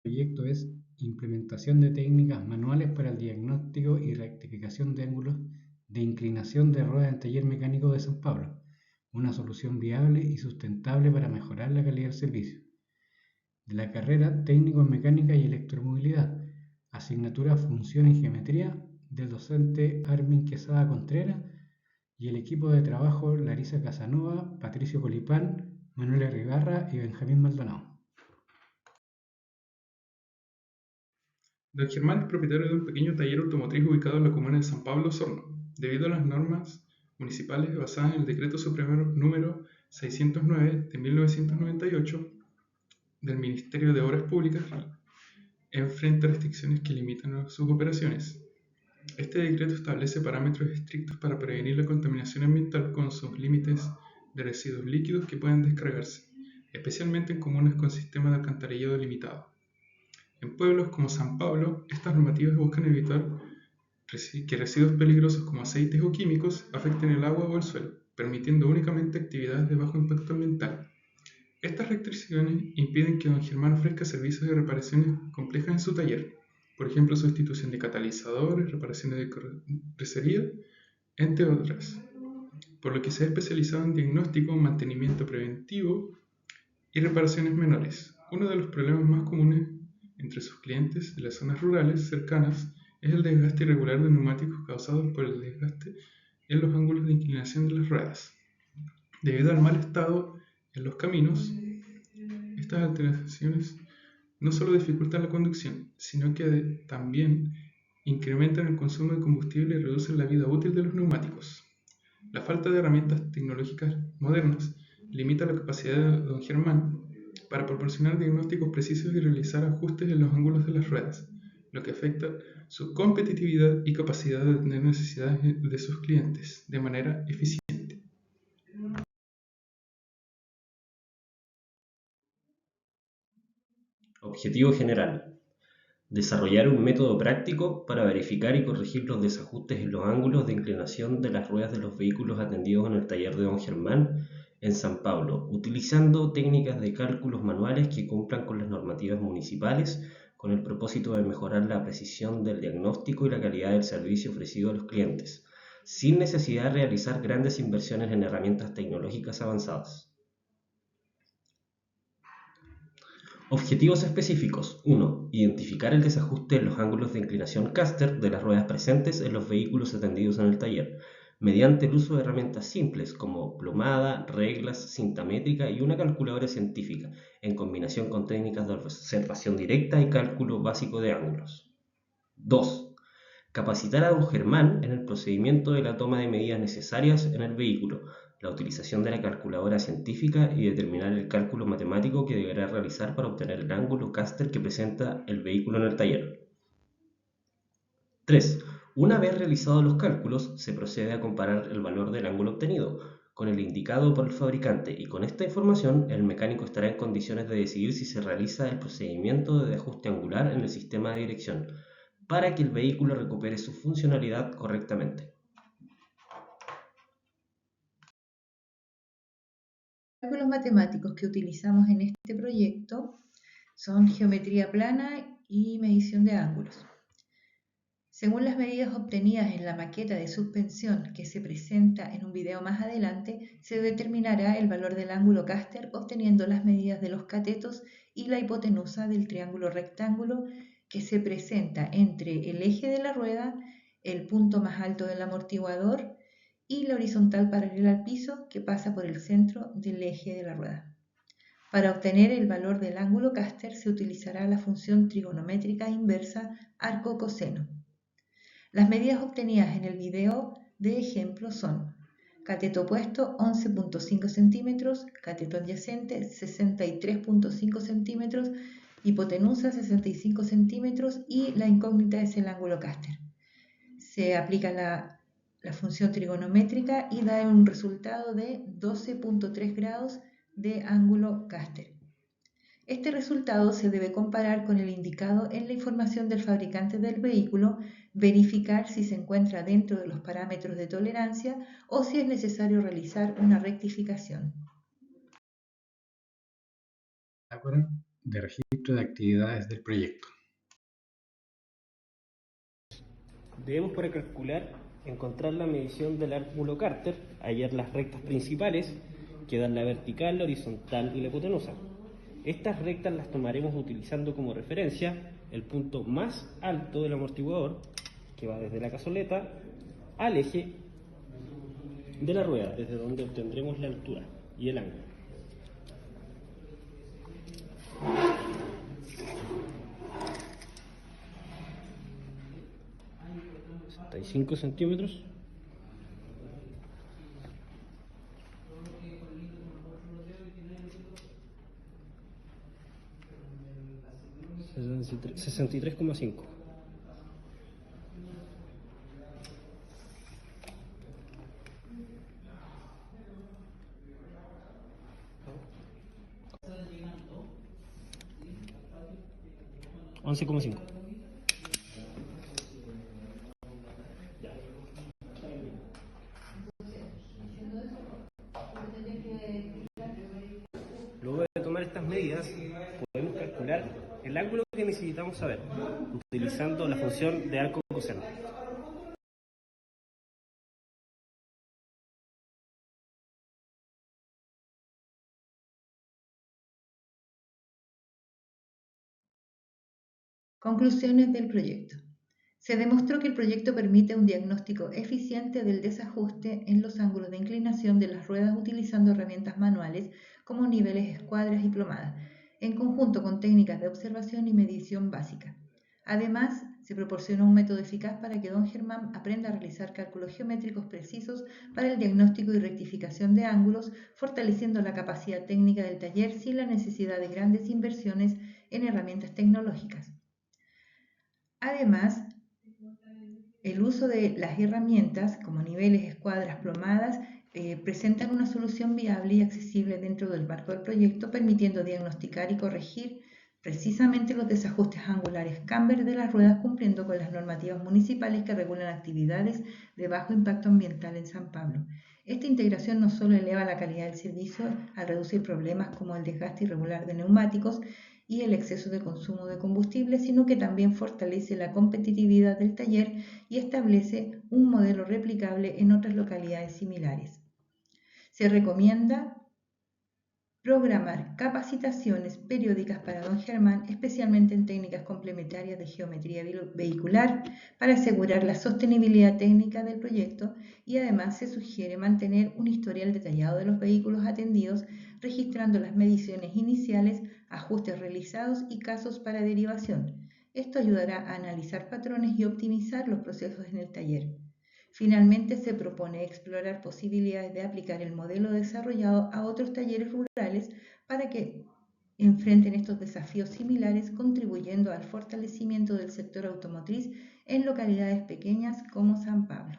Proyecto es implementación de técnicas manuales para el diagnóstico y rectificación de ángulos de inclinación de ruedas en taller mecánico de San Pablo, una solución viable y sustentable para mejorar la calidad del servicio. De la carrera Técnico en Mecánica y Electromovilidad, asignatura Función y Geometría, del docente Armin Quesada Contreras y el equipo de trabajo Larisa Casanova, Patricio Colipán, Manuela Ribarra y Benjamín Maldonado. Don Germán es propietario de un pequeño taller automotriz ubicado en la comuna de San Pablo, Osorno. Debido a las normas municipales basadas en el Decreto Supremo número 609 de 1998 del Ministerio de Obras Públicas, enfrenta restricciones que limitan sus operaciones. Este decreto establece parámetros estrictos para prevenir la contaminación ambiental con sus límites de residuos líquidos que pueden descargarse, especialmente en comunas con sistemas de alcantarillado limitado. En pueblos como San Pablo, estas normativas buscan evitar que residuos peligrosos como aceites o químicos afecten el agua o el suelo, permitiendo únicamente actividades de bajo impacto ambiental. Estas restricciones impiden que don Germán ofrezca servicios de reparaciones complejas en su taller, por ejemplo, sustitución de catalizadores, reparaciones de carrocería, entre otras, por lo que se ha especializado en diagnóstico, mantenimiento preventivo y reparaciones menores. Uno de los problemas más comunes entre sus clientes de las zonas rurales cercanas es el desgaste irregular de neumáticos causado por el desgaste en los ángulos de inclinación de las ruedas. Debido al mal estado en los caminos, estas alteraciones no solo dificultan la conducción, sino que también incrementan el consumo de combustible y reducen la vida útil de los neumáticos. La falta de herramientas tecnológicas modernas limita la capacidad de don Germán para proporcionar diagnósticos precisos y realizar ajustes en los ángulos de las ruedas, lo que afecta su competitividad y capacidad de atender necesidades de sus clientes de manera eficiente. Objetivo general: desarrollar un método práctico para verificar y corregir los desajustes en los ángulos de inclinación de las ruedas de los vehículos atendidos en el taller de don Germán en San Pablo, utilizando técnicas de cálculos manuales que cumplan con las normativas municipales, con el propósito de mejorar la precisión del diagnóstico y la calidad del servicio ofrecido a los clientes, sin necesidad de realizar grandes inversiones en herramientas tecnológicas avanzadas. Objetivos específicos. 1. Identificar el desajuste en los ángulos de inclinación caster de las ruedas presentes en los vehículos atendidos en el taller, mediante el uso de herramientas simples como plomada, reglas, cinta métrica y una calculadora científica, en combinación con técnicas de observación directa y cálculo básico de ángulos. 2. Capacitar a don Germán en el procedimiento de la toma de medidas necesarias en el vehículo, la utilización de la calculadora científica y determinar el cálculo matemático que deberá realizar para obtener el ángulo caster que presenta el vehículo en el taller. 3. Una vez realizados los cálculos, se procede a comparar el valor del ángulo obtenido con el indicado por el fabricante y con esta información el mecánico estará en condiciones de decidir si se realiza el procedimiento de ajuste angular en el sistema de dirección para que el vehículo recupere su funcionalidad correctamente. Los cálculos matemáticos que utilizamos en este proyecto son geometría plana y medición de ángulos. Según las medidas obtenidas en la maqueta de suspensión que se presenta en un video más adelante, se determinará el valor del ángulo caster obteniendo las medidas de los catetos y la hipotenusa del triángulo rectángulo que se presenta entre el eje de la rueda, el punto más alto del amortiguador y la horizontal paralela al piso que pasa por el centro del eje de la rueda. Para obtener el valor del ángulo caster se utilizará la función trigonométrica inversa arco-coseno. Las medidas obtenidas en el video de ejemplo son: cateto opuesto 11.5 centímetros, cateto adyacente 63.5 centímetros, hipotenusa 65 centímetros y la incógnita es el ángulo caster. Se aplica la función trigonométrica y da un resultado de 12.3 grados de ángulo caster. Este resultado se debe comparar con el indicado en la información del fabricante del vehículo, verificar si se encuentra dentro de los parámetros de tolerancia o si es necesario realizar una rectificación. ¿De acuerdo? de registro de actividades del proyecto. Debemos, para calcular, encontrar la medición del ángulo Carter, hallar las rectas principales que dan la vertical, la horizontal y la hipotenusa. Estas rectas las tomaremos utilizando como referencia el punto más alto del amortiguador, que va desde la cazoleta al eje de la rueda, desde donde obtendremos la altura y el ángulo. ¿65 centímetros? $63,5. $11,5. Luego de tomar estas medidas, podemos calcular el ángulo que necesitamos saber, utilizando la función de arco coseno. Conclusiones del proyecto. Se demostró que el proyecto permite un diagnóstico eficiente del desajuste en los ángulos de inclinación de las ruedas utilizando herramientas manuales como niveles, escuadras y plomadas, en conjunto con técnicas de observación y medición básica. Además, se proporciona un método eficaz para que don Germán aprenda a realizar cálculos geométricos precisos para el diagnóstico y rectificación de ángulos, fortaleciendo la capacidad técnica del taller sin la necesidad de grandes inversiones en herramientas tecnológicas. Además, el uso de las herramientas como niveles, escuadras, plomadas presentan una solución viable y accesible dentro del marco del proyecto, permitiendo diagnosticar y corregir precisamente los desajustes angulares camber de las ruedas, cumpliendo con las normativas municipales que regulan actividades de bajo impacto ambiental en San Pablo. Esta integración no solo eleva la calidad del servicio al reducir problemas como el desgaste irregular de neumáticos y el exceso de consumo de combustible, sino que también fortalece la competitividad del taller y establece un modelo replicable en otras localidades similares. Se recomienda programar capacitaciones periódicas para don Germán, especialmente en técnicas complementarias de geometría vehicular, para asegurar la sostenibilidad técnica del proyecto, y además se sugiere mantener un historial detallado de los vehículos atendidos, registrando las mediciones iniciales, ajustes realizados y casos para derivación. Esto ayudará a analizar patrones y optimizar los procesos en el taller. Finalmente, se propone explorar posibilidades de aplicar el modelo desarrollado a otros talleres rurales para que enfrenten estos desafíos similares, contribuyendo al fortalecimiento del sector automotriz en localidades pequeñas como San Pablo.